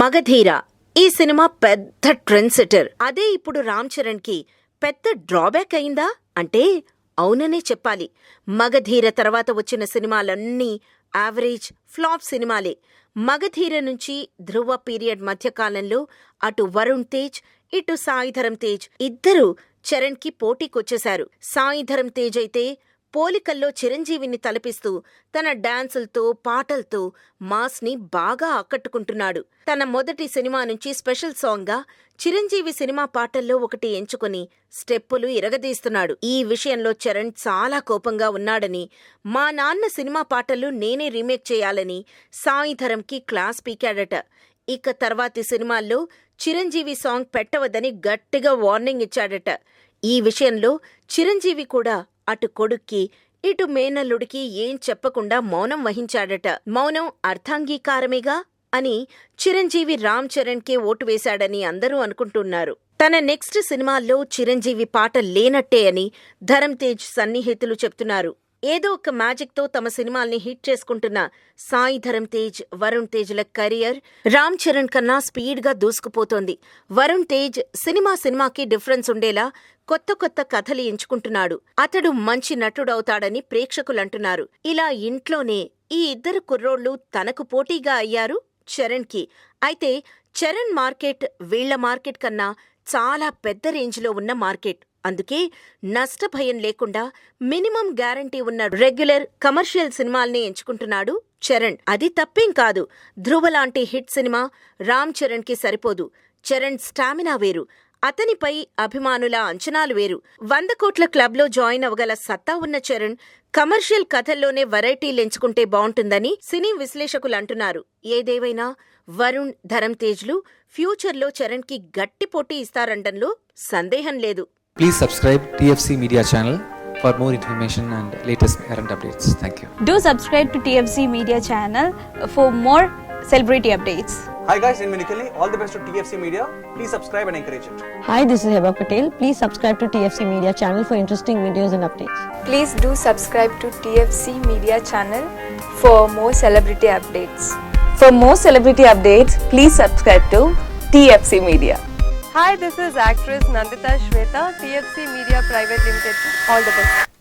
మగధీర ఈ సినిమా పెద్ద trend setter. అదే ఇప్పుడు రామ్ చరణ్ కి పెద్ద డ్రాబ్యాక్ అయిందా అంటే అవుననే చెప్పాలి. మగధీర తర్వాత వచ్చిన సినిమాలన్నీ యావరేజ్ ఫ్లాప్ సినిమాలే. మగధీర నుంచి ధ్రువ పీరియడ్ మధ్యకాలంలో అటు వరుణ్ తేజ్ ఇటు సాయిధరం తేజ్ ఇద్దరూ చరణ్ కి పోటీకొచ్చేశారు. సాయిధరం తేజ్ అయితే పోలికల్లో చిరంజీవిని తలపిస్తూ తన డాన్సులతో పాటలతో మాస్ ని బాగా ఆకట్టుకుంటున్నాడు. తన మొదటి సినిమా నుంచి స్పెషల్ సాంగ్ గా చిరంజీవి సినిమా పాటల్లో ఒకటి ఎంచుకుని స్టెప్పులు ఇరగదీస్తున్నాడు. ఈ విషయంలో చరణ్ చాలా కోపంగా ఉన్నాడని, మా నాన్న సినిమా పాటలు నేనే రీమేక్ చేయాలని సాయిధరంకి క్లాస్ పీకాడట. ఇక తర్వాతి సినిమాల్లో చిరంజీవి సాంగ్ పెట్టవద్దని గట్టిగా వార్నింగ్ ఇచ్చాడట. ఈ విషయంలో చిరంజీవి కూడా అటు కొడుక్కి ఇటు మేనల్లుడికి ఏం చెప్పకుండా మౌనం వహించాడట. మౌనం అర్థాంగీకారమేగా అని చిరంజీవి రామ్ చరణ్ కే ఓటు వేశాడని అందరూ అనుకుంటున్నారు. తన నెక్స్ట్ సినిమాల్లో చిరంజీవి పాట లేనట్టే అని ధరమ్ తేజ్ సన్నిహితులు చెప్తున్నారు. ఏదో ఒక మ్యాజిక్ తో తమ సినిమాల్ని హిట్ చేసుకుంటున్న సాయి ధరమ్ తేజ్, వరుణ్ తేజ్ల కెరియర్ రామ్ చరణ్ కన్నా స్పీడ్ గా దూసుకుపోతోంది. వరుణ్ తేజ్ సినిమాకి డిఫరెన్స్ ఉండేలా కొత్త కొత్త కథలు ఎంచుకుంటున్నాడు. అతడు మంచి నటుడవుతాడని ప్రేక్షకులంటున్నారు. ఇలా ఇంట్లోనే ఈ ఇద్దరు కుర్రోళ్లు తనకు పోటీగా అయ్యారు చరణ్ కి. అయితే చరణ్ మార్కెట్ వీళ్ల మార్కెట్ కన్నా చాలా పెద్ద రేంజ్లో ఉన్న మార్కెట్. అందుకే నష్టభయం లేకుండా మినిమం గ్యారంటీ ఉన్న రెగ్యులర్ కమర్షియల్ సినిమాల్ని ఎంచుకుంటున్నాడు చరణ్. అది తప్పేం కాదు. ధ్రువ లాంటి హిట్ సినిమా రామ్ చరణ్ కి సరిపోదు. చరణ్ స్టామినా వేరు, అతనిపై అభిమానుల అంచనాలు వేరు. 100 కోట్ల క్లబ్లో జాయిన్ అవగల సత్తా ఉన్న చరణ్ కమర్షియల్ కథల్లోనే వెరైటీలు ఎంచుకుంటే బావుంటుందని సినీ విశ్లేషకులు అంటున్నారు. ఏదేవైనా వరుణ్, ధరమ్ తేజ్లు ఫ్యూచర్లో చరణ్ కి గట్టి పోటీ ఇస్తారంటంలో సందేహం లేదు. Please subscribe TFC Media channel for more information and latest current updates. Thank you. Do subscribe to TFC Media channel for more celebrity updates. Hi guys, in Minikali, all the best to TFC Media. Please subscribe and encourage it. Hi, this is Heba Patel. Please subscribe to TFC Media channel for interesting videos and updates. Please do subscribe to TFC Media channel for more celebrity updates. For more celebrity updates, please subscribe to TFC Media. Hi, this is actress Nandita Shweta, TFC Media Private Limited. All the best.